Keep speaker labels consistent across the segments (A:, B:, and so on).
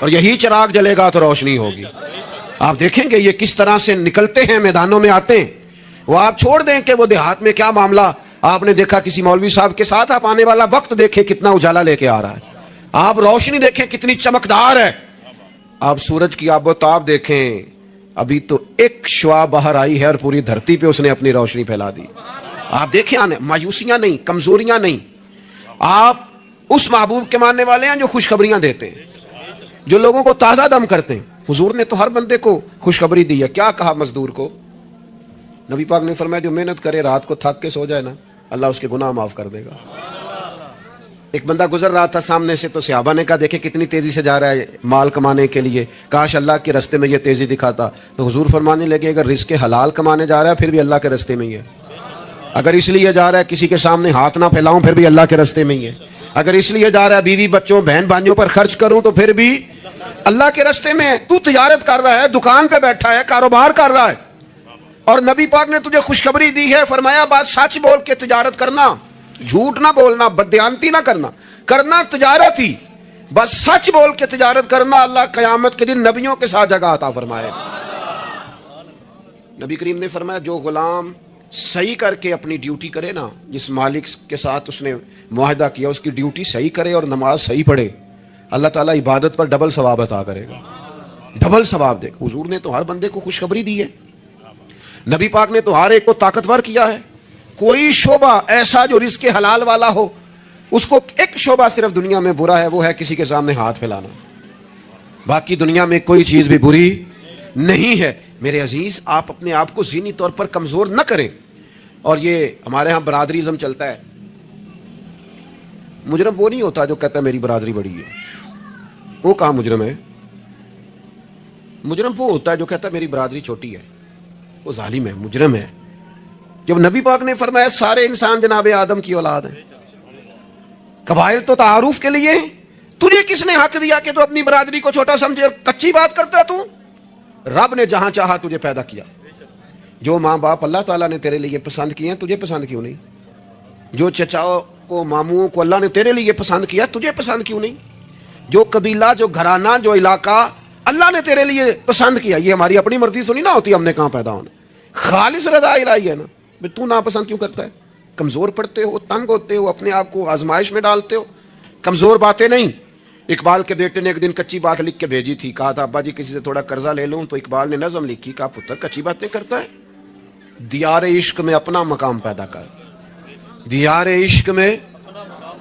A: اور یہی چراغ جلے گا تو روشنی ہوگی. آپ دیکھیں گے یہ کس طرح سے نکلتے ہیں, میدانوں میں آتے ہیں. وہ آپ چھوڑ دیں کہ وہ دیہات میں کیا معاملہ, آپ نے دیکھا کسی مولوی صاحب کے ساتھ, آپ آنے والا وقت دیکھیں کتنا اجالا لے کے آ رہا ہے, آپ روشنی دیکھیں کتنی چمکدار ہے, آپ سورج کی آب و تاب دیکھیں, ابھی تو ایک شعاع باہر آئی ہے اور پوری دھرتی پہ اس نے اپنی روشنی پھیلا دی. آپ دیکھیں, آنے مایوسیاں نہیں, کمزوریاں نہیں. آپ اس محبوب کے ماننے والے ہیں جو خوشخبریاں دیتے ہیں, جو لوگوں کو تازہ دم کرتے ہیں. حضور نے تو ہر بندے کو خوشخبری دی ہے. کیا کہا مزدور کو؟ نبی پاک نے فرمایا جو محنت کرے رات کو تھک کے سو جائے نا, اللہ اس کے گناہ معاف کر دے گا. ایک بندہ گزر رہا تھا سامنے سے, تو صحابہ نے کہا دیکھیں کتنی تیزی سے جا رہا ہے مال کمانے کے لیے, کاش اللہ کے رستے میں یہ تیزی دکھاتا. تو حضور فرمانے لگے اگر رزق حلال کمانے جا رہا ہے پھر بھی اللہ کے رستے میں ہی ہے. اگر اس لیے جا رہا ہے کسی کے سامنے ہاتھ نہ پھیلاؤں پھر بھی اللہ کے رستے میں ہی ہے. اگر اس لیے جا رہا ہے بیوی بچوں بہن بھائیوں پر خرچ کروں تو پھر بھی اللہ کے رستے میں ہے. تو تجارت کر رہا ہے, دکان پہ بیٹھا ہے, کاروبار کر رہا ہے, اور نبی پاک نے تجھے خوشخبری دی ہے, فرمایا بات سچ بول کے تجارت کرنا, جھوٹ نہ بولنا, بددیانتی نہ کرنا, کرنا تجارت ہی, بس سچ بول کے تجارت کرنا. اللہ قیامت کے دن نبیوں کے ساتھ جگہ عطا فرمائے. نبی کریم نے فرمایا جو غلام صحیح کر کے اپنی ڈیوٹی کرے نا, جس مالک کے ساتھ اس نے معاہدہ کیا اس کی ڈیوٹی صحیح کرے اور نماز صحیح پڑھے, اللہ تعالیٰ عبادت پر ڈبل ثواب عطا کرے گا, ڈبل ثواب دے گا. حضور نے تو ہر بندے کو خوشخبری دی ہے. نبی پاک نے تو ہر ایک کو طاقتور کیا ہے. کوئی شعبہ ایسا جو رزق حلال والا ہو, اس کو ایک شعبہ صرف دنیا میں برا ہے, وہ ہے کسی کے سامنے ہاتھ پھیلانا. باقی دنیا میں کوئی چیز بھی بری نہیں ہے. میرے عزیز, آپ اپنے آپ کو ذہنی طور پر کمزور نہ کریں. اور یہ ہمارے ہاں برادریزم چلتا ہے. مجرم وہ نہیں ہوتا جو کہتا ہے میری برادری بڑی ہے, وہ کہاں مجرم ہے. مجرم وہ ہوتا ہے جو کہتا ہے میری برادری چھوٹی ہے, وہ ظالم ہے, مجرم ہے. جب نبی پاک نے فرمایا سارے انسان جناب آدم کی اولاد ہیں, قبائل تو تعارف کے لیے ہیں, تجھے کس نے حق دیا کہ تو اپنی برادری کو چھوٹا سمجھے؟ کچی بات کرتا تو. رب نے جہاں چاہا تجھے پیدا کیا. جو ماں باپ اللہ تعالیٰ نے تیرے لیے پسند کیے ہیں تجھے پسند کیوں نہیں؟ جو چچاؤں کو ماموں کو اللہ نے تیرے لیے پسند کیا تجھے پسند کیوں نہیں؟ جو قبیلہ, جو گھرانہ, جو علاقہ اللہ نے تیرے لیے پسند کیا, یہ ہماری اپنی مرضی تو نہیں نہ ہوتی, ہم نے کہاں پیدا ہونا, خالص رضا الہی ہے نا. تو ناپسند کیوں کرتا ہے؟ کمزور پڑتے ہو, تنگ ہوتے ہو, اپنے آپ کو آزمائش میں ڈالتے ہو. کمزور باتیں نہیں. اقبال کے بیٹے نے ایک دن کچی بات لکھ کے بھیجی تھی, کہا تھا ابا جی کسی سے تھوڑا قرضہ لے لوں, تو اقبال نے نظم لکھی, کہا پتر کچی باتیں کرتا ہے, دیار عشق میں اپنا مقام پیدا کر. دیار عشق میں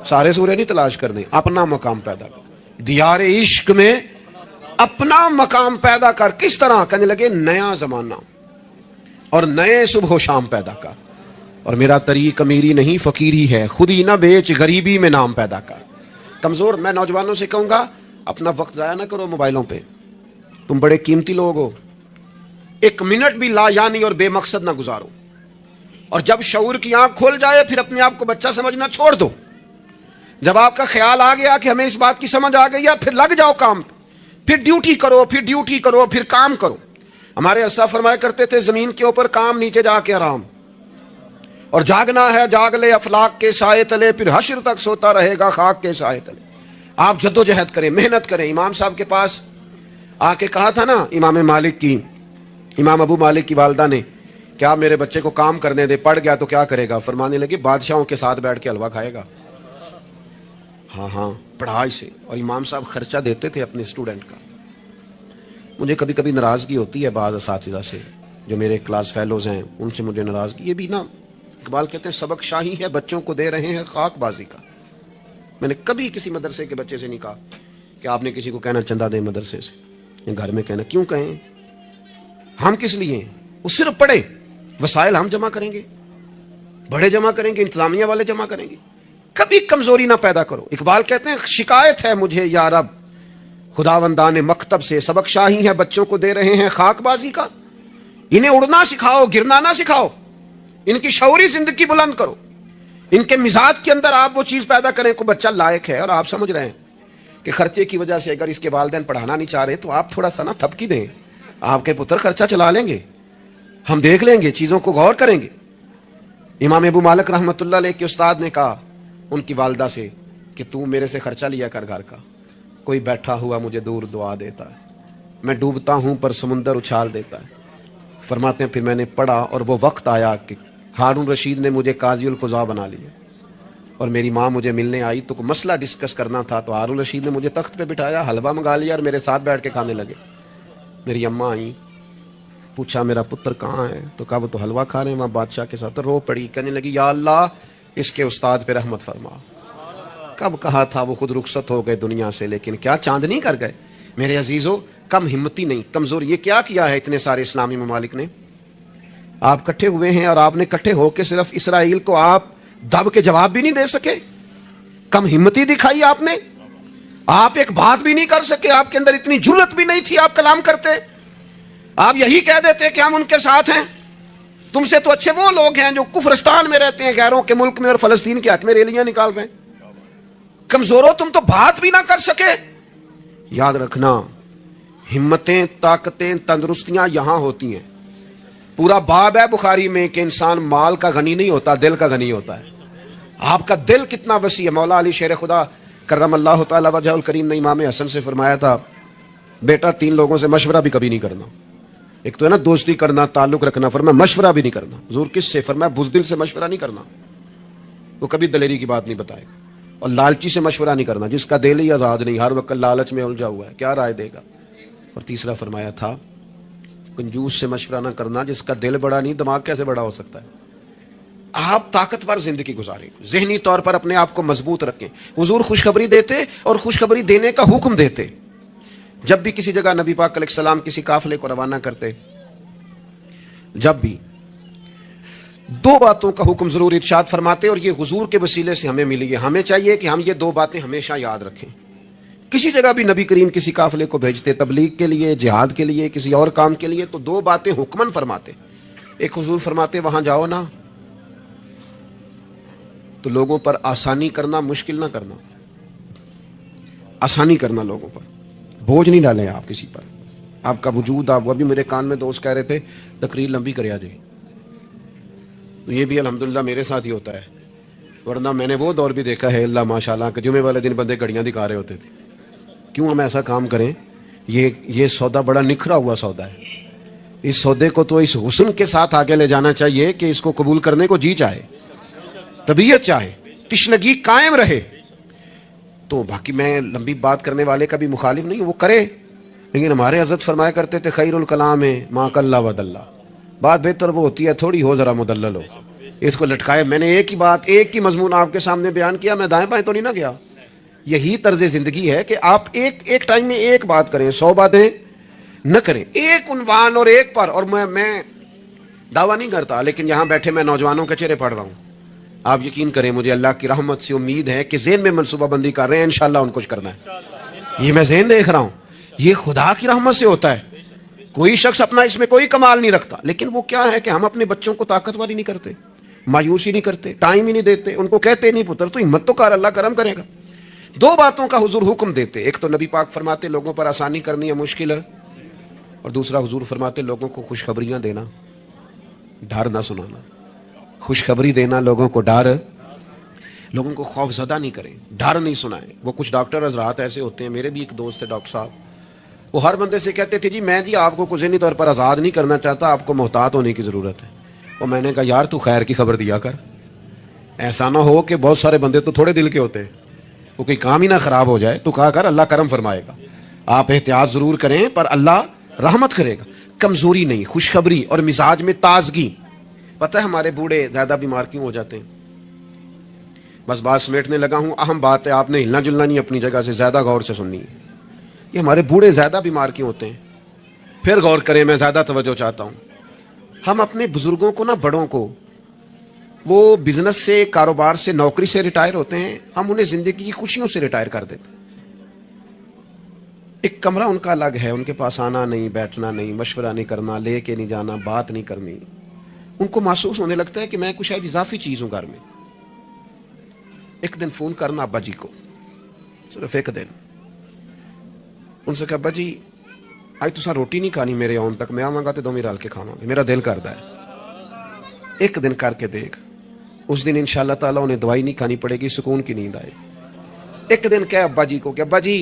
A: سارے سورے نہیں تلاش کرنے, اپنا مقام پیدا کر. دیار عشق میں اپنا مقام پیدا کر. کس طرح؟ کہنے لگے نیا زمانہ اور نئے صبح و شام پیدا کر. اور میرا طریق امیری نہیں فقیری ہے, خودی نہ بیچ غریبی میں نام پیدا کر. کمزور, میں نوجوانوں سے کہوں گا اپنا وقت ضائع نہ کرو موبائلوں پہ, تم بڑے قیمتی لوگ ہو. ایک منٹ بھی لا یعنی اور بے مقصد نہ گزارو. اور جب شعور کی آنکھ کھول جائے پھر اپنے آپ کو بچہ سمجھنا چھوڑ دو. جب آپ کا خیال آ گیا کہ ہمیں اس بات کی سمجھ آ گئی ہے, پھر لگ جاؤ کام, پھر ڈیوٹی کرو, پھر ڈیوٹی کرو, پھر کام کرو. ہمارے اسلاف فرمایا کرتے تھے زمین کے اوپر کام, نیچے جا کے آرام. اور جاگنا ہے جاگ لے افلاق کے سائے تلے, پھر حشر تک سوتا رہے گا خاک کے سائے تلے. آپ جدوجہد کریں, محنت کریں. امام صاحب کے پاس آ کے کہا تھا نا امام ابو مالک کی والدہ نے, کیا میرے بچے کو کام کرنے دے, پڑھ گیا تو کیا کرے گا؟ فرمانے لگے بادشاہوں کے ساتھ بیٹھ کے حلوہ کھائے گا. ہاں پڑھا اسے. اور امام صاحب خرچہ دیتے تھے اپنے اسٹوڈنٹ کا. مجھے کبھی کبھی ناراضگی ہوتی ہے بعض اساتذہ سے جو میرے کلاس فیلوز ہیں, ان سے مجھے ناراضگی. یہ بھی نا اقبال کہتے ہیں سبق شاہی ہے بچوں کو دے رہے ہیں خاک بازی کا. میں نے کبھی کسی مدرسے کے بچے سے نہیں کہا کہ آپ نے کسی کو کہنا چندہ دیں مدرسے سے, گھر میں کہنا. کیوں کہیں؟ ہم کس لیے ہیں؟ وہ صرف پڑھے, وسائل ہم جمع کریں گے, بڑے جمع کریں گے, انتظامیہ والے جمع کریں گے. کبھی کمزوری نہ پیدا کرو. اقبال کہتے ہیں شکایت ہے مجھے یا رب خداوندان مکتب سے, سبق شاہی ہے بچوں کو دے رہے ہیں خاک بازی کا. انہیں اڑنا سکھاؤ, گرنا نہ سکھاؤ. ان کی شعوری زندگی بلند کرو. ان کے مزاج کے اندر آپ وہ چیز پیدا کریں کو بچہ لائق ہے. اور آپ سمجھ رہے ہیں کہ خرچے کی وجہ سے اگر اس کے والدین پڑھانا نہیں چاہ رہے تو آپ تھوڑا سا نا تھپکی دیں, آپ کے پتر خرچہ چلا لیں گے, ہم دیکھ لیں گے, چیزوں کو غور کریں گے. امام ابو مالک رحمۃ اللہ علیہ کے استاد نے کہا ان کی والدہ سے کہ تو میرے سے خرچہ لیا کر گھر کا, کوئی بیٹھا ہوا مجھے دور دعا دیتا ہے، میں ڈوبتا ہوں پر سمندر اچھال دیتا ہے. فرماتے ہیں پھر میں نے پڑھا اور وہ وقت آیا کہ ہارون رشید نے مجھے قاضی القضاء بنا لیا اور میری ماں مجھے ملنے آئی تو کوئی مسئلہ ڈسکس کرنا تھا تو ہارون رشید نے مجھے تخت پہ بٹھایا، حلوہ منگا لیا اور میرے ساتھ بیٹھ کے کھانے لگے. میری اماں آئیں، پوچھا میرا پتر کہاں ہے؟ تو کہا وہ تو حلوہ کھا رہے ہیں وہاں بادشاہ کے ساتھ. رو پڑی، کہنے لگی یا اللہ اس کے استاد پہ رحمت فرما. کب کہا تھا وہ خود رخصت ہو گئے دنیا سے، لیکن کیا چاندنی کر گئے. میرے عزیزو، کم ہمتی نہیں، کمزور. یہ کیا کیا ہے اتنے سارے اسلامی ممالک نے؟ آپ کٹھے ہوئے ہیں اور آپ نے کٹھے ہو کے صرف اسرائیل کو آپ دب کے جواب بھی نہیں دے سکے. کم ہمتی دکھائی آپ نے. آپ ایک بات بھی نہیں کر سکے، آپ کے اندر اتنی جرت بھی نہیں تھی آپ کلام کرتے. آپ یہی کہہ دیتے کہ ہم ان کے ساتھ ہیں. تم سے تو اچھے وہ لوگ ہیں جو کفرستان میں رہتے ہیں، غیروں کے ملک میں، اور فلسطین کے حق میں ریلیاں نکال رہے ہیں. کمزوروں، تم تو بات بھی نہ کر سکے. یاد رکھنا، ہمتیں، طاقتیں، تندرستیاں یہاں ہوتی ہیں. پورا باب ہے بخاری میں کہ انسان مال کا غنی نہیں ہوتا، دل کا غنی ہوتا ہے. آپ کا دل کتنا وسیع ہے. مولا علی شیر خدا کرم اللہ تعالی وجہ الکریم نے امام حسن سے فرمایا تھا بیٹا 3 لوگوں سے مشورہ بھی کبھی نہیں کرنا. ایک تو ہے نا دوستی کرنا، تعلق رکھنا، فرمایا مشورہ بھی نہیں کرنا. حضور کس سے؟ فرمایا بزدل سے مشورہ نہیں کرنا، وہ کبھی دلیری کی بات نہیں بتائے گا. اور لالچی سے مشورہ نہیں کرنا، جس کا دل ہی آزاد نہیں، ہر وقت لالچ میں الجھا ہوا ہے، کیا رائے دے گا. اور تیسرا فرمایا تھا کنجوس سے مشورہ نہ کرنا، جس کا دل بڑا نہیں دماغ کیسے بڑا ہو سکتا ہے. آپ طاقتور زندگی گزاریں، ذہنی طور پر اپنے آپ کو مضبوط رکھیں. حضور خوشخبری دیتے اور خوشخبری دینے کا حکم دیتے. جب بھی کسی جگہ نبی پاک علیہ السلام کسی قافلے کو روانہ کرتے، جب بھی 2 باتوں کا حکم ضرور ارشاد فرماتے، اور یہ حضور کے وسیلے سے ہمیں ملی ہے. ہمیں چاہیے کہ ہم یہ 2 باتیں ہمیشہ یاد رکھیں. کسی جگہ بھی نبی کریم کسی قافلے کو بھیجتے، تبلیغ کے لیے، جہاد کے لیے، کسی اور کام کے لیے، تو 2 باتیں حکمن فرماتے. ایک حضور فرماتے وہاں جاؤ نا تو لوگوں پر آسانی کرنا، مشکل نہ کرنا. آسانی کرنا لوگوں پر، بوجھ نہیں ڈالیں آپ کسی پر. آپ کا وجود، آپ ابھی میرے کان میں دوست کہہ رہے تھے تقریر لمبی کرے آ جائے. تو یہ بھی الحمدللہ میرے ساتھ ہی ہوتا ہے، ورنہ میں نے وہ دور بھی دیکھا ہے اللہ ماشاءاللہ کہ جمعے والے دن بندے گھڑیاں دکھا رہے ہوتے تھے. کیوں ہم ایسا کام کریں؟ یہ سودا بڑا نکھرا ہوا سودا ہے. اس سودے کو تو اس حسن کے ساتھ آگے لے جانا چاہیے کہ اس کو قبول کرنے کو جی چاہے، طبیعت چاہے، تشنگی قائم رہے. تو باقی میں لمبی بات کرنے والے کا بھی مخالف نہیں ہوں، وہ کرے، لیکن ہمارے حضرت فرمایا کرتے تھے خیر الکلام ما قل ودل. بات بہتر وہ ہوتی ہے تھوڑی ہو، ذرا مدلل ہو. اس کو لٹکائے. میں نے ایک ہی بات، ایک ہی مضمون آپ کے سامنے بیان کیا، میں دائیں بائیں تو نہیں نہ گیا. یہی طرز زندگی ہے کہ آپ ایک ٹائم میں ایک بات کریں، 100 باتیں نہ کریں. ایک عنوان اور ایک پر. اور میں دعویٰ نہیں کرتا، لیکن یہاں بیٹھے میں نوجوانوں کے چہرے پڑھ رہا ہوں. آپ یقین کریں مجھے اللہ کی رحمت سے امید ہے کہ ذہن میں منصوبہ بندی کر رہے ہیں، انشاءاللہ ان کچھ کرنا ہے. یہ میں ذہن دیکھ رہا ہوں، یہ خدا کی رحمت سے ہوتا ہے. کوئی شخص اپنا اس میں کوئی کمال نہیں رکھتا، لیکن وہ کیا ہے کہ ہم اپنے بچوں کو طاقتور ہی نہیں کرتے، مایوسی نہیں کرتے، ٹائم ہی نہیں دیتے. ان کو کہتے نہیں پتر تو ہمت تو کر، اللہ کرم کرے گا. 2 باتوں کا حضور حکم دیتے. ایک تو نبی پاک فرماتے لوگوں پر آسانی کرنی ہے، مشکل ہے. اور دوسرا حضور فرماتے لوگوں کو خوشخبریاں دینا، ڈر نہ سنانا. خوشخبری دینا لوگوں کو، ڈر، لوگوں کو خوف زدہ نہیں کریں، ڈر نہیں سنائیں. وہ کچھ ڈاکٹر حضرات ایسے ہوتے ہیں، میرے بھی ایک دوست ہے ڈاکٹر صاحب، وہ ہر بندے سے کہتے تھے میں آپ کو ذہنی طور پر آزاد نہیں کرنا چاہتا، آپ کو محتاط ہونے کی ضرورت ہے. اور میں نے کہا یار تو خیر کی خبر دیا کر، ایسا نہ ہو کہ بہت سارے بندے تو تھوڑے دل کے ہوتے ہیں، وہ کوئی کام ہی نہ خراب ہو جائے. تو کہا کر اللہ کرم فرمائے گا. آپ احتیاط ضرور کریں پر اللہ رحمت کرے گا. کمزوری نہیں، خوشخبری اور مزاج میں تازگی. پتہ ہے ہمارے بوڑھے زیادہ بیمار کیوں ہو جاتے ہیں؟ بس بات سمیٹنے لگا ہوں، اہم بات ہے، آپ نے ہلنا جلنا نہیں اپنی جگہ سے، زیادہ غور سے سننی ہے. یہ ہمارے بوڑھے زیادہ بیمار کیوں ہوتے ہیں؟ پھر غور کریں، میں زیادہ توجہ چاہتا ہوں. ہم اپنے بزرگوں کو نا، بڑوں کو، وہ بزنس سے، کاروبار سے، نوکری سے ریٹائر ہوتے ہیں، ہم انہیں زندگی کی خوشیوں سے ریٹائر کر دیتے. ایک کمرہ ان کا الگ ہے، ان کے پاس آنا نہیں، بیٹھنا نہیں، مشورہ نہیں کرنا، لے کے نہیں جانا، بات نہیں کرنی. ان کو محسوس ہونے لگتا ہے کہ میں کچھ شاید اضافی چیز ہوں گھر میں. ایک دن فون کرنا ابا جی کو، صرف ایک دن. ان سے کہا ابا جی آج تسا روٹی نہیں کھانی میرے آن تک، میں آواں گا تے دوویں رل کے کھاواں گے، میرا دل کردا ہے. ایک دن کر کے دیکھ، اس دن انشاءاللہ تعالیٰ انہیں دوائی نہیں کھانی پڑے گی، سکون کی نیند آئے. ایک دن کہے ابا جی کو کہ ابا جی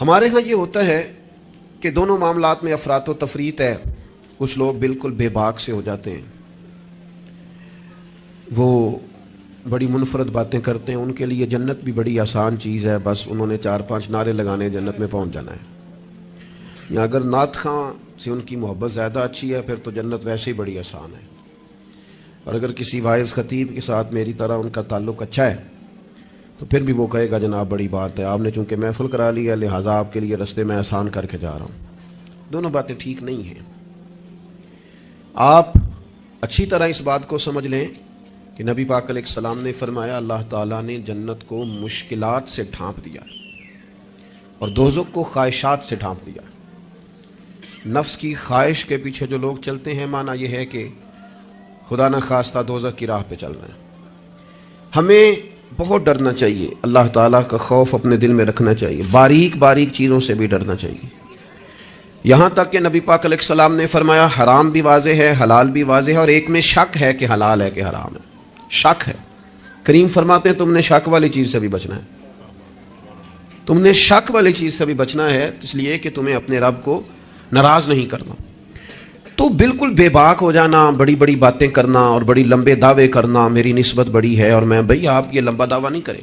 A: ہمارے ہاں یہ ہوتا ہے کہ دونوں معاملات میں افراط و تفریط ہے. کچھ لوگ بالکل بے باک سے ہو جاتے ہیں, وہ بڑی منفرد باتیں کرتے ہیں, ان کے لیے جنت بھی بڑی آسان چیز ہے, بس انہوں نے 4-5 نعرے لگانے جنت میں پہنچ جانا ہے. یا اگر نعت خواں سے ان کی محبت زیادہ اچھی ہے پھر تو جنت ویسے ہی بڑی آسان ہے. اور اگر کسی واعظ خطیب کے ساتھ میری طرح ان کا تعلق اچھا ہے تو پھر بھی وہ کہے گا جناب بڑی بات ہے, آپ نے چونکہ محفل کرا لی ہے لہٰذا آپ کے لیے رستے میں آسان کر کے جا رہا ہوں. دونوں باتیں ٹھیک نہیں ہیں. آپ اچھی طرح اس بات کو سمجھ لیں کہ نبی پاک علیہ السلام نے فرمایا اللہ تعالیٰ نے جنت کو مشکلات سے ڈھانپ دیا اور دوزخ کو خواہشات سے ڈھانپ دیا. نفس کی خواہش کے پیچھے جو لوگ چلتے ہیں معنی یہ ہے کہ خدا نہ خواستہ دوزخ کی راہ پہ چل رہے ہیں. ہمیں بہت ڈرنا چاہیے, اللہ تعالیٰ کا خوف اپنے دل میں رکھنا چاہیے, باریک باریک چیزوں سے بھی ڈرنا چاہیے. یہاں تک کہ نبی پاک علیہ السلام نے فرمایا حرام بھی واضح ہے حلال بھی واضح ہے اور ایک میں شک ہے کہ حلال ہے کہ حرام ہے. شک ہے. کریم فرماتے ہیں تم نے شک والی چیز سے بھی بچنا ہے, تم نے شک والی چیز سے بھی بچنا ہے, اس لیے کہ تمہیں اپنے رب کو ناراض نہیں کرنا. تو بالکل بے باک ہو جانا, بڑی بڑی باتیں کرنا اور بڑی لمبے دعوے کرنا, میری نسبت بڑی ہے اور میں, بھئی آپ یہ لمبا دعویٰ نہیں کریں,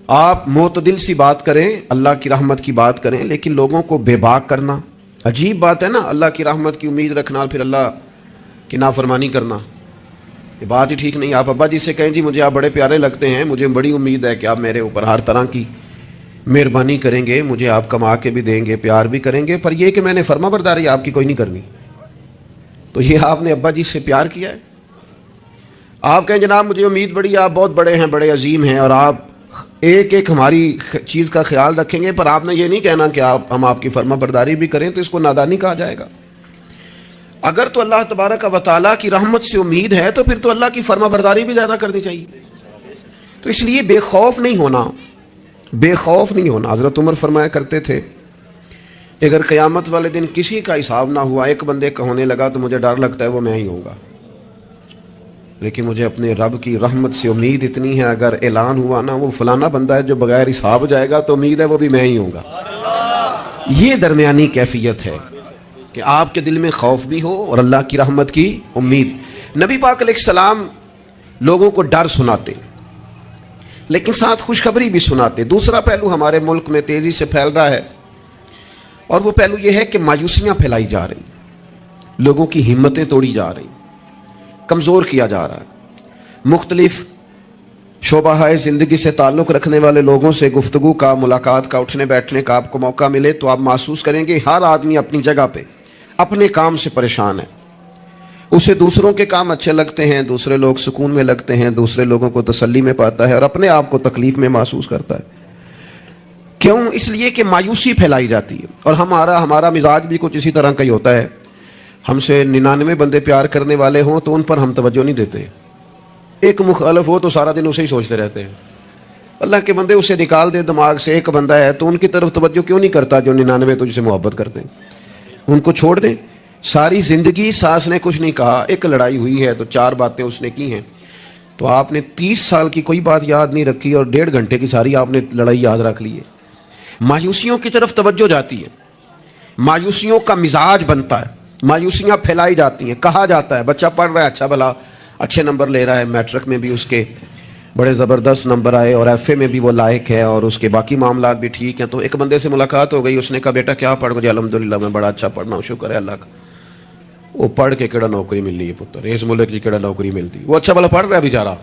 A: آپ معتدل سی بات کریں, اللہ کی رحمت کی بات کریں, لیکن لوگوں کو بے باک کرنا عجیب بات ہے نا. اللہ کی رحمت کی امید رکھنا اور پھر اللہ کی نافرمانی کرنا, یہ بات ہی ٹھیک نہیں. آپ ابا جی سے کہیں جی مجھے آپ بڑے پیارے لگتے ہیں, مجھے بڑی امید ہے کہ آپ میرے اوپر ہر طرح کی مہربانی کریں گے, مجھے آپ کما کے بھی دیں گے, پیار بھی کریں گے, پر یہ کہ میں نے فرما برداری آپ کی کوئی نہیں کرنی. تو یہ آپ نے ابا جی سے پیار کیا ہے. آپ کہیں جناب مجھے امید بڑی, آپ بہت بڑے ہیں, بڑے عظیم ہیں اور آپ ایک ایک ہماری چیز کا خیال رکھیں گے, پر آپ نے یہ نہیں کہنا کہ ہم آپ کی فرما برداری بھی کریں, تو اس کو نادانی کہا جائے گا. اگر تو اللہ تبارک و تعالیٰ کی رحمت سے امید ہے تو پھر تو اللہ کی فرما برداری بھی زیادہ کرنی چاہیے. تو اس لیے بے خوف نہیں ہونا, بے خوف نہیں ہونا. حضرت عمر فرمایا کرتے تھے اگر قیامت والے دن کسی کا حساب نہ ہوا, ایک بندے کا ہونے لگا تو مجھے ڈر لگتا ہے وہ میں ہی ہوں گا, لیکن مجھے اپنے رب کی رحمت سے امید اتنی ہے اگر اعلان ہوا نا وہ فلانا بندہ ہے جو بغیر حساب جائے گا تو امید ہے وہ بھی میں ہی ہوں گا. یہ درمیانی کیفیت ہے کہ آپ کے دل میں خوف بھی ہو اور اللہ کی رحمت کی امید. نبی پاک علیہ السلام لوگوں کو ڈر سناتے لیکن ساتھ خوشخبری بھی سناتے. دوسرا پہلو ہمارے ملک میں تیزی سے پھیل رہا ہے اور وہ پہلو یہ ہے کہ مایوسیاں پھیلائی جا رہی, لوگوں کی ہمتیں توڑی جا رہی, کمزور کیا جا رہا ہے. مختلف شعبہ زندگی سے تعلق رکھنے والے لوگوں سے گفتگو کا, ملاقات کا, اٹھنے بیٹھنے کا آپ کو موقع ملے تو آپ محسوس کریں گے ہر آدمی اپنی جگہ پہ اپنے کام سے پریشان ہے. اسے دوسروں کے کام اچھے لگتے ہیں, دوسرے لوگ سکون میں لگتے ہیں, دوسرے لوگوں کو تسلی میں پاتا ہے اور اپنے آپ کو تکلیف میں محسوس کرتا ہے. کیوں؟ اس لیے کہ مایوسی پھیلائی جاتی ہے. اور ہمارا مزاج بھی کچھ اسی طرح کا ہی ہوتا ہے. ہم سے 99 بندے پیار کرنے والے ہوں تو ان پر ہم توجہ نہیں دیتے, ایک مخالف ہو تو سارا دن اسے ہی سوچتے رہتے ہیں. اللہ کے بندے اسے نکال دے دماغ سے, ایک بندہ ہے تو ان کی طرف توجہ کیوں نہیں کرتا جو 99 تو جسے محبت کرتے ہیں, ان کو چھوڑ دیں. ساری زندگی ساس نے کچھ نہیں کہا, ایک لڑائی ہوئی ہے تو 4 باتیں اس نے کی ہیں, تو آپ نے 30 سال کی کوئی بات یاد نہیں رکھی اور 1.5 گھنٹے کی ساری آپ نے لڑائی یاد رکھ لی ہے. مایوسیوں کی طرف توجہ جاتی ہے, مایوسیوں کا مزاج بنتا ہے, مایوسیاں پھیلائی جاتی ہیں. کہا جاتا ہے بچہ پڑھ رہا ہے, اچھا بھلا اچھے نمبر لے رہا ہے, میٹرک میں بھی اس کے بڑے زبردست نمبر آئے اور ایف اے میں بھی وہ لائق ہے اور اس کے باقی معاملات بھی ٹھیک ہیں. تو ایک بندے سے ملاقات ہو گئی, اس نے کہا بیٹا کیا پڑھ گئے؟ الحمدللہ میں بڑا اچھا پڑھنا ہوں, شکر ہے اللہ کا. وہ پڑھ کے کیڑا نوکری مل رہی ہے پتر, اس ملک کی کیڑا نوکری ملتی. وہ اچھا بھلا پڑھ رہا ہے بیچارہ,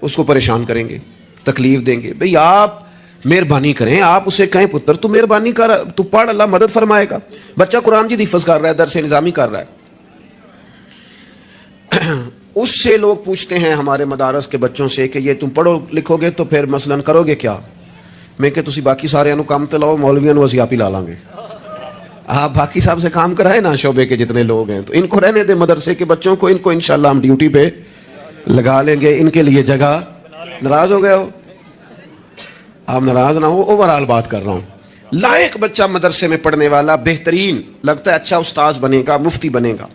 A: اس کو پریشان کریں گے, تکلیف دیں گے. بھئی آپ مہربانی کریں, آپ اسے کہیں پتر تو مہربانی کر, تو پڑھ, اللہ مدد فرمائے گا. بچہ قرآن جی حفظ کر رہا ہے, درس نظامی کر رہا ہے, اس سے لوگ پوچھتے ہیں ہمارے مدارس کے بچوں سے کہ یہ تم پڑھو لکھو گے تو پھر مثلاً کرو گے کیا؟ میں کہ تسی باقی سارے کام تو لاؤ, مولویاں نو اسی آپ ہی لا لیں گے. آپ باقی صاحب سے کام کرائے نا, شعبے کے جتنے لوگ ہیں, تو ان کو رہنے دے مدرسے کے بچوں کو, ان کو انشاءاللہ ہم ڈیوٹی پہ لگا لیں گے, ان کے لیے جگہ. ناراض ہو گئے ہو؟ آپ ناراض نہ ہو, اوورال بات کر رہا ہوں. لائق بچہ مدرسے میں پڑھنے والا, بہترین لگتا ہے, اچھا استاذ بنے گا, مفتی بنے گا.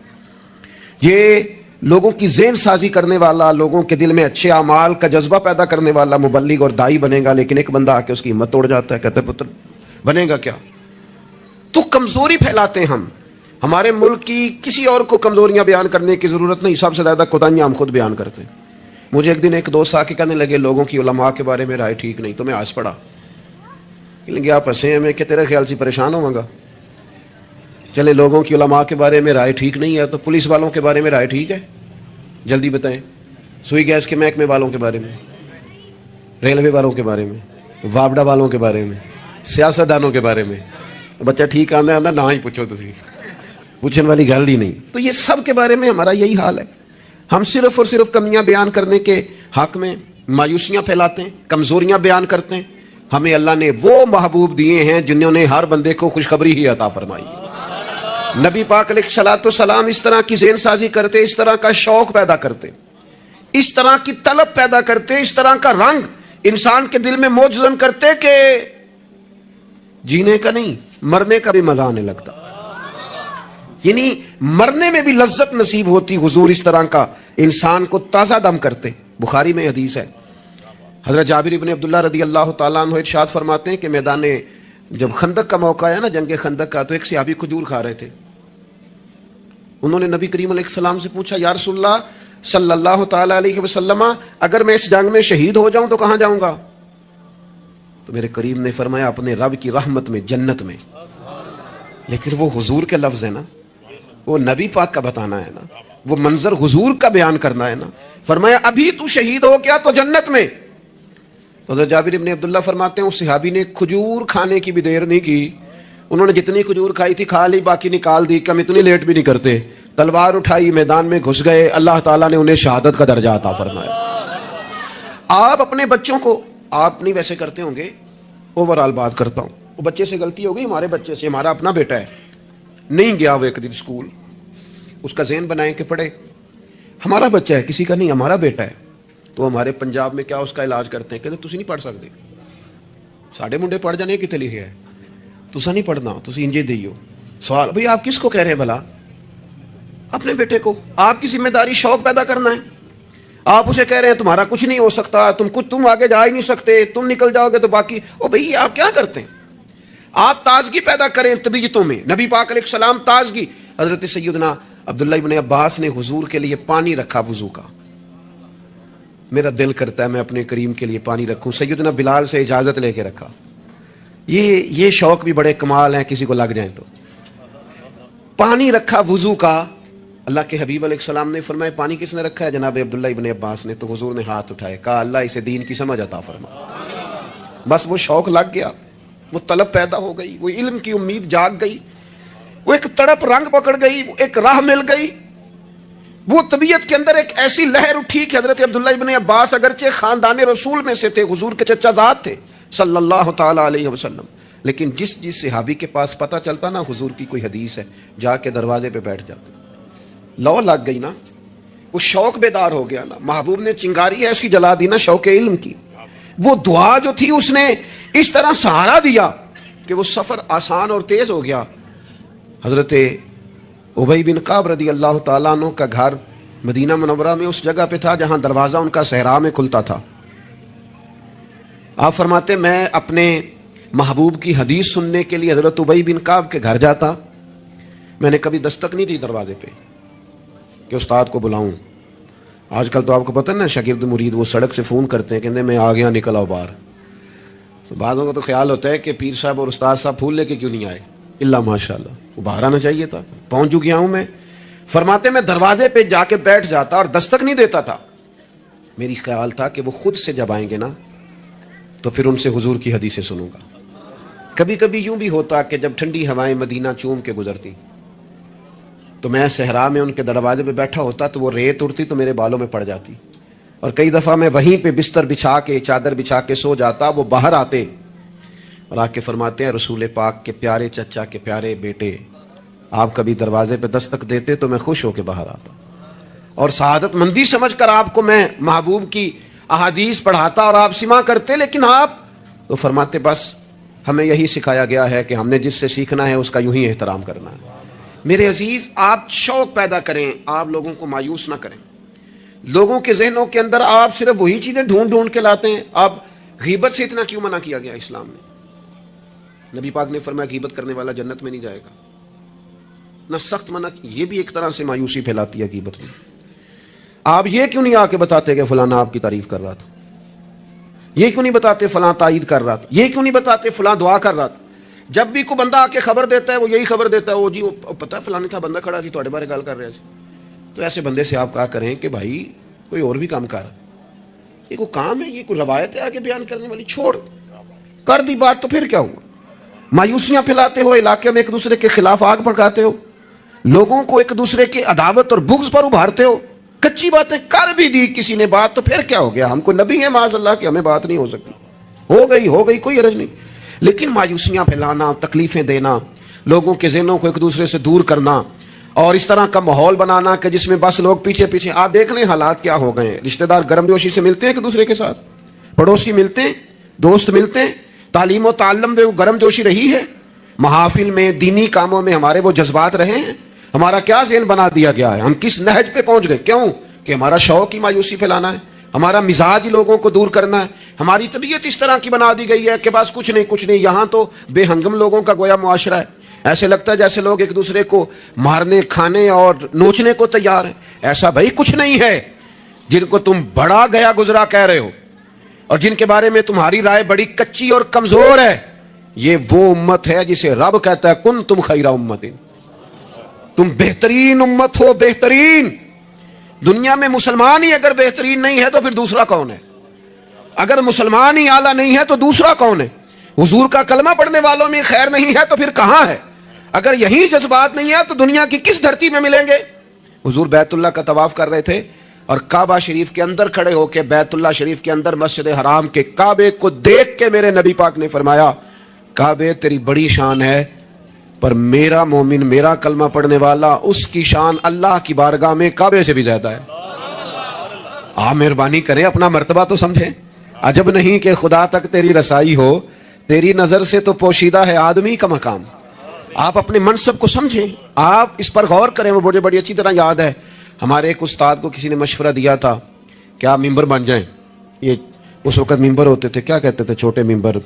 A: یہ لوگوں کی ذہن سازی کرنے والا، لوگوں کے دل میں اچھے اعمال کا جذبہ پیدا کرنے والا مبلغ اور دائی بنے گا، لیکن ایک بندہ آ کے اس کی ہمت توڑ جاتا ہے، کہتا ہے پتر بنے گا کیا؟ تو کمزوری پھیلاتے ہیں ہم. ہمارے ملک کی کسی اور کو کمزوریاں بیان کرنے کی ضرورت نہیں، سب سے زیادہ کوتاہیاں ہم خود بیان کرتے ہیں. مجھے ایک دن ایک دوست آ کے کہنے لگے لوگوں کی علماء کے بارے میں رائے ٹھیک نہیں، تو میں ہنس پڑا. کہ آپ ہنسے ہیں، میں کہ تیرے خیال سے پریشان ہوں گا. چلے لوگوں کی علماء کے بارے میں رائے ٹھیک نہیں ہے تو پولیس والوں کے بارے میں رائے ٹھیک ہے؟ جلدی بتائیں. سوئی گیس کے محکمے والوں کے بارے میں، ریلوے والوں کے بارے میں، وابڈا والوں کے بارے میں، سیاستدانوں کے بارے میں. بچہ ٹھیک آندہ نہ ہی پوچھو، تسی پوچھنے والی گل ہی نہیں. تو یہ سب کے بارے میں ہمارا یہی حال ہے. ہم صرف اور صرف کمیاں بیان کرنے کے حق میں مایوسیاں پھیلاتے ہیں، کمزوریاں بیان کرتے ہیں. ہمیں اللہ نے وہ محبوب دیے ہیں جنہوں نے ہر بندے کو خوشخبری ہی عطا فرمائی. نبی پاک علیہ الصلوۃ والسلام اس طرح کی ذہن سازی کرتے، اس طرح کا شوق پیدا کرتے، اس طرح کی طلب پیدا کرتے، اس طرح کا رنگ انسان کے دل میں موجزن کرتے کہ جینے کا نہیں مرنے کا بھی مزہ آنے لگتا. یعنی مرنے میں بھی لذت نصیب ہوتی. حضور اس طرح کا انسان کو تازہ دم کرتے. بخاری میں حدیث ہے، حضرت جابر ابن عبداللہ رضی اللہ تعالیٰ عنہ ارشاد فرماتے ہیں کہ میدان جب خندق کا موقع آیا نا، جنگ خندق کا، تو ایک صحابی کھجور کھا رہے تھے. انہوں نے نبی کریم علیہ السلام سے پوچھا یا رسول اللہ صلی اللہ تعالیٰ علیہ وسلم، اگر میں اس جنگ میں شہید ہو جاؤں تو کہاں جاؤں گا؟ تو میرے کریم نے فرمایا اپنے رب کی رحمت میں، جنت میں. لیکن وہ حضور کے لفظ ہے نا، وہ نبی پاک کا بتانا ہے نا، وہ منظر حضور کا بیان کرنا ہے نا. فرمایا ابھی تو شہید ہو گیا تو جنت میں. تو حضرت جابر ابن عبداللہ فرماتے ہیں اس صحابی نے کھجور کھانے کی بھی دیر نہیں کی، انہوں نے جتنی کھجور کھائی تھی کھا لی، باقی نکال دی. کہ ہم اتنی لیٹ بھی نہیں کرتے، تلوار اٹھائی، میدان میں گھس گئے. اللہ تعالیٰ نے انہیں شہادت کا درجہ عطا فرمایا. آپ اپنے بچوں کو، آپ نہیں ویسے کرتے ہوں گے، اوورآل بات کرتا ہوں، وہ بچے سے غلطی ہو گئی، ہمارے بچے سے، ہمارا اپنا بیٹا ہے، نہیں گیا وہ ایک دن اسکول، اس کا ذہن بنائیں کہ پڑھے. ہمارا بچہ ہے، کسی کا نہیں، ہمارا بیٹا ہے. تو ہمارے پنجاب میں کیا اس کا علاج کرتے ہیں، کہتے تسی نہیں پڑھ سکتے، ساڑھے منڈے پڑھ جانے کتنے لکھے ہے، تسا نہیں پڑھنا، تسی انجے دیو. سوال بھئی آپ کس کو کہہ رہے ہیں بھلا؟ اپنے بیٹے کو. آپ کی ذمہ داری شوق پیدا کرنا ہے. آپ اسے کہہ رہے ہیں تمہارا کچھ نہیں ہو سکتا، تم آگے جا ہی نہیں سکتے، تم نکل جاؤ گے تو باقی. او بھئی آپ کیا کرتے ہیں؟ آپ تازگی پیدا کریں طبیعتوں میں. نبی پاک علیہ السلام تازگی. حضرت سیدنا عبداللہ ابن عباس نے حضور کے لیے پانی رکھا وضو کا. میرا دل کرتا ہے میں اپنے کریم کے لیے پانی رکھوں. سیدنا بلال سے اجازت لے کے رکھا. یہ شوق بھی بڑے کمال ہیں، کسی کو لگ جائیں تو. پانی رکھا وضو کا. اللہ کے حبیب علیہ السلام نے فرمایا پانی کس نے رکھا ہے؟ جناب عبداللہ ابن عباس نے. تو حضور نے ہاتھ اٹھائے، کہا اللہ اسے دین کی سمجھ عطا فرما. بس وہ شوق لگ گیا، وہ طلب پیدا ہو گئی، وہ علم کی امید جاگ گئی، وہ ایک تڑپ رنگ پکڑ گئی، ایک راہ مل گئی. وہ طبیعت کے اندر ایک ایسی لہر اٹھی کہ حضرت عبداللہ ابن عباس اگرچہ خاندان رسول میں سے تھے، حضور کے چچا زاد تھے صلی اللہ تعالیٰ علیہ وسلم، لیکن جس صحابی کے پاس پتہ چلتا نا حضور کی کوئی حدیث ہے، جا کے دروازے پہ بیٹھ جاتے. لو لگ گئی نا، وہ شوق بیدار ہو گیا نا. محبوب نے چنگاری ایسی جلا دی نا شوق علم کی. وہ دعا جو تھی اس نے اس طرح سہارا دیا کہ وہ سفر آسان اور تیز ہو گیا. حضرت ابی بن کعب رضی اللہ تعالیٰ عنہ کا گھر مدینہ منورہ میں اس جگہ پہ تھا جہاں دروازہ ان کا صحرا میں کھلتا تھا. آپ فرماتے میں اپنے محبوب کی حدیث سننے کے لیے حضرت ابی بن کعب کے گھر جاتا. میں نے کبھی دستک نہیں دی دروازے پہ کہ استاد کو بلاؤں. آج کل تو آپ کو پتہ ہے نا، شاگرد مرید وہ سڑک سے فون کرتے ہیں، کہتے میں آ گیا، نکل آؤ باہر. تو بعضوں کا تو خیال ہوتا ہے کہ پیر صاحب اور استاد صاحب پھول لے کے کیوں نہیں آئے. اللہ ماشاء اللہ، وہ باہر آنا چاہیے تھا. پہنچ گیا ہوں میں. فرماتے میں دروازے پہ جا کے بیٹھ جاتا اور دستک نہیں دیتا تھا. میری خیال تھا کہ وہ خود سے جب آئیں گے نا تو پھر ان سے حضور کی حدیثیں سنوں گا. کبھی کبھی یوں بھی ہوتا کہ جب ٹھنڈی ہوائیں مدینہ چوم کے گزرتی تو میں صحرا میں ان کے دروازے پہ بیٹھا ہوتا تو وہ ریت اڑتی تو میرے بالوں میں پڑ جاتی. اور کئی دفعہ میں وہیں پہ بستر بچھا کے، چادر بچھا کے سو جاتا. وہ باہر آتے اور آ کے فرماتے ہیں رسول پاک کے پیارے چچا کے پیارے بیٹے، آپ کبھی دروازے پہ دستک دیتے تو میں خوش ہو کے باہر آتا اور سعادت مندی سمجھ کر آپ کو میں محبوب کی احادیث پڑھاتا اور آپ سما کرتے. لیکن آپ تو فرماتے بس ہمیں یہی سکھایا گیا ہے کہ ہم نے جس سے سیکھنا ہے اس کا یوں ہی احترام کرنا ہے. میرے عزیز آپ شوق پیدا کریں, آپ لوگوں کو مایوس نہ کریں. لوگوں کے ذہنوں کے اندر آپ صرف وہی چیزیں ڈھونڈ ڈھونڈ کے لاتے ہیں. آپ غیبت سے اتنا کیوں منع کیا گیا اسلام میں؟ نبی پاک نے فرمایا غیبت کرنے والا جنت میں نہیں جائے گا. نہ سخت منع, یہ بھی ایک طرح سے مایوسی پھیلاتی ہے غیبت میں. آپ یہ کیوں نہیں آ کے بتاتے کہ فلانا آپ کی تعریف کر رہا تھا؟ یہ کیوں نہیں بتاتے فلاں تائید کر رہا تھا؟ یہ کیوں نہیں بتاتے فلاں دعا کر رہا تھا؟ جب بھی کوئی بندہ آ کے خبر دیتا ہے وہ یہی خبر دیتا ہے, وہ جی وہ پتہ ہے فلاں تھا بندہ کھڑا سی تھوڑے بارے گل کر رہے تھے. تو ایسے بندے سے آپ کہا کریں کہ بھائی کوئی اور بھی کام کر, یہ کوئی کام ہے, یہ کوئی روایت ہے آگے بیان کرنے والی, چھوڑ کر دی بات. تو پھر کیا ہوا؟ مایوسیاں پھیلاتے ہو, علاقے میں ایک دوسرے کے خلاف آگ بھڑکاتے ہو, لوگوں کو ایک دوسرے کے عداوت اور بغض پر ابھارتے ہو. کچی باتیں کر بھی دی کسی نے بات, تو پھر کیا ہو گیا؟ ہم کو نبی ہیں معاذ اللہ کہ ہمیں بات نہیں ہو سکتی, ہو گئی کوئی عرض نہیں. لیکن مایوسیاں پھیلانا, تکلیفیں دینا, لوگوں کے ذہنوں کو ایک دوسرے سے دور کرنا, اور اس طرح کا ماحول بنانا کہ جس میں بس لوگ پیچھے پیچھے. آپ دیکھ لیں حالات کیا ہو گئے ہیں. رشتہ دار گرم جوشی سے ملتے ہیں ایک دوسرے کے ساتھ, پڑوسی ملتے ہیں, دوست ملتے ہیں, تعلیم و تعلم میں وہ گرم جوشی رہی ہے, محافل میں دینی کاموں میں ہمارے وہ جذبات رہے ہیں. ہمارا کیا ذہن بنا دیا گیا ہے؟ ہم کس نہج پہ پہنچ گئے؟ کیوں کہ ہمارا شوق ہی مایوسی پھیلانا ہے, ہمارا مزاج ہی لوگوں کو دور کرنا ہے, ہماری طبیعت اس طرح کی بنا دی گئی ہے کہ بس کچھ نہیں. یہاں تو بے ہنگم لوگوں کا گویا معاشرہ ہے. ایسے لگتا ہے جیسے لوگ ایک دوسرے کو مارنے, کھانے اور نوچنے کو تیار ہیں. ایسا بھائی کچھ نہیں ہے. جن کو تم بڑا گیا گزرا کہہ رہے ہو اور جن کے بارے میں تمہاری رائے بڑی کچی اور کمزور ہے, یہ وہ امت ہے جسے رب کہتا ہے کن تم خیر امت, تم بہترین امت ہو. بہترین دنیا میں مسلمان ہی اگر بہترین نہیں ہے تو پھر دوسرا کون ہے؟ اگر مسلمان ہی اعلیٰ نہیں ہے تو دوسرا کون ہے؟ حضور کا کلمہ پڑھنے والوں میں خیر نہیں ہے تو پھر کہاں ہے؟ اگر یہی جذبات نہیں ہے تو دنیا کی کس دھرتی میں ملیں گے؟ حضور بیت اللہ کا طواف کر رہے تھے اور کعبہ شریف کے اندر کھڑے ہو کے, بیت اللہ شریف کے اندر مسجد حرام کے کعبے کو دیکھ کے میرے نبی پاک نے فرمایا کعبے تیری بڑی شان ہے, پر میرا مومن, میرا کلمہ پڑھنے والا, اس کی شان اللہ کی بارگاہ میں کعبے سے بھی زیادہ ہے. آپ مہربانی کریں اپنا مرتبہ تو سمجھیں. عجب نہیں کہ خدا تک تیری رسائی ہو, تیری نظر سے تو پوشیدہ ہے آدمی کا مقام. آپ اپنے منصب کو سمجھیں, آپ اس پر غور کریں. وہ بڑی اچھی طرح یاد ہے, ہمارے ایک استاد کو کسی نے مشورہ دیا تھا کہ آپ ممبر بن جائیں. یہ اس وقت ممبر ہوتے تھے, کیا کہتے تھے, چھوٹے ممبر,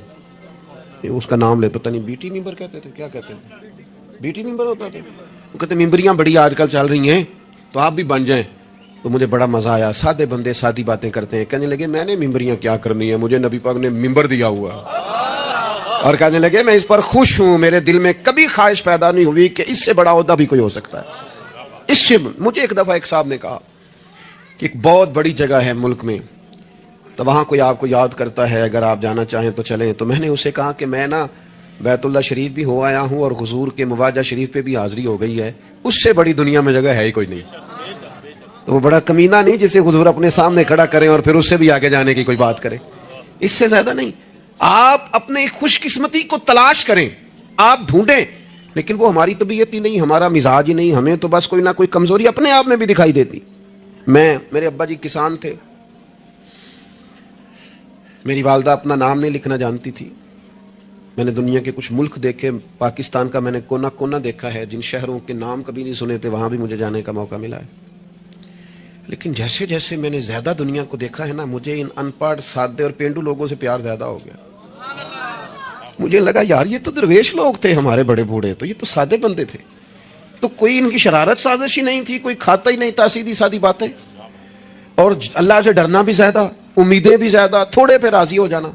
A: اس کا نام لے پتہ نہیں, بیٹی ممبر کہتے تھے, کیا کہتے ہیں, بیٹی ممبر ہوتا تھا. وہ کہتے ممبریاں بڑی آج کل چل رہی ہیں تو آپ بھی بن جائیں. تو مجھے بڑا مزہ آیا, سادے بندے سادی باتیں کرتے ہیں. کہنے لگے میں نے ممبریاں کیا کرنی ہے, مجھے نبی پاک نے ممبر دیا ہوا ہے. اور کہنے لگے میں اس پر خوش ہوں, میرے دل میں کبھی خواہش پیدا نہیں ہوئی کہ اس سے بڑا عہدہ بھی کوئی ہو سکتا ہے. اس سے مجھے ایک دفعہ ایک صاحب نے کہا کہ ایک بہت بڑی جگہ ہے ملک میں, تو وہاں کوئی آپ کو یاد کرتا ہے, اگر آپ جانا چاہیں تو چلیں. تو میں نے اسے کہا کہ میں نا بیت اللہ شریف بھی ہو آیا ہوں اور حضور کے مواجہ شریف پہ بھی حاضری ہو گئی ہے, اس سے بڑی دنیا میں جگہ ہے ہی کوئی نہیں. تو وہ بڑا کمینہ نہیں جسے حضور اپنے سامنے کھڑا کریں اور پھر اس سے بھی آگے جانے کی کوئی بات کریں, اس سے زیادہ نہیں. آپ اپنے خوش قسمتی کو تلاش کریں, آپ ڈھونڈیں, لیکن وہ ہماری طبیعت ہی نہیں, ہمارا مزاج ہی نہیں, ہمیں تو بس کوئی نہ کوئی کمزوری اپنے آپ میں بھی دکھائی دیتی. میرے ابا جی کسان تھے, میری والدہ اپنا نام نہیں لکھنا جانتی تھی. میں نے دنیا کے کچھ ملک دیکھے, پاکستان کا میں نے کونا کونا دیکھا ہے, جن شہروں کے نام کبھی نہیں سنے تھے وہاں بھی مجھے جانے کا موقع ملا ہے. لیکن جیسے جیسے میں نے زیادہ دنیا کو دیکھا ہے نا, مجھے ان ان پڑھ, سادے اور پینڈو لوگوں سے پیار زیادہ ہو گیا. مجھے لگا یار یہ تو درویش لوگ تھے ہمارے بڑے بوڑھے, تو یہ تو سادے بندے تھے, تو کوئی ان کی شرارت سازش ہی نہیں تھی, کوئی کھاتا ہی نہیں تھا سیدھی سادی باتیں, اور اللہ سے ڈرنا بھی زیادہ, امیدیں بھی زیادہ, تھوڑے پہ راضی ہو جانا.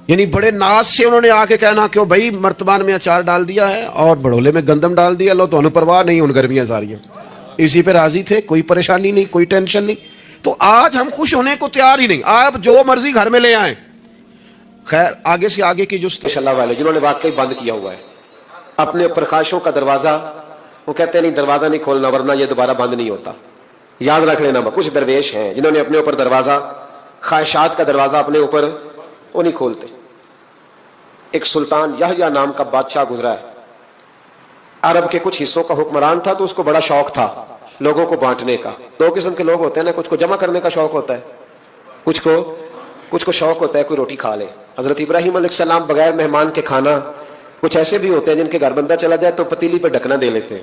A: یعنی بڑے ناز سے انہوں نے آ کے کہنا کہ بھائی مرتبان میں اچار ڈال دیا ہے اور بڑولے میں گندم ڈال دیا, لو تو انہوں پرواہ نہیں, ان گرمیاں ساری ہیں, اسی پہ راضی تھے, کوئی پریشانی نہیں, کوئی ٹینشن نہیں. تو آج ہم خوش ہونے کو تیار ہی نہیں, آپ جو مرضی گھر میں لے آئیں. خیر آگے سے آگے کی جو
B: ماشاءاللہ والے جنہوں نے واقعی بند کیا ہوا ہے اپنے اوپر خواہشوں کا دروازہ, وہ کہتے ہیں نہیں دروازہ نہیں کھولنا ورنہ یہ دوبارہ بند نہیں ہوتا. یاد رکھ لینا, کچھ درویش ہیں جنہوں نے اپنے اوپر دروازہ, خواہشات کا دروازہ اپنے اوپر وہ نہیں کھولتے. ایک سلطان یحییٰ نام کا بادشاہ گزرا ہے, عرب کے کچھ حصوں کا حکمران تھا, تو اس کو بڑا شوق تھا لوگوں کو بانٹنے کا. دو قسم کے لوگ ہوتے ہیں نا, کچھ کو جمع کرنے کا شوق ہوتا ہے, کچھ کو شوق ہوتا ہے کوئی روٹی کھا لے. حضرت ابراہیم علیہ السلام بغیر مہمان کے کھانا, کچھ ایسے بھی ہوتے ہیں جن کے گھر بندہ چلا جائے تو پتیلی پہ ڈھکنا دے لیتے ہیں,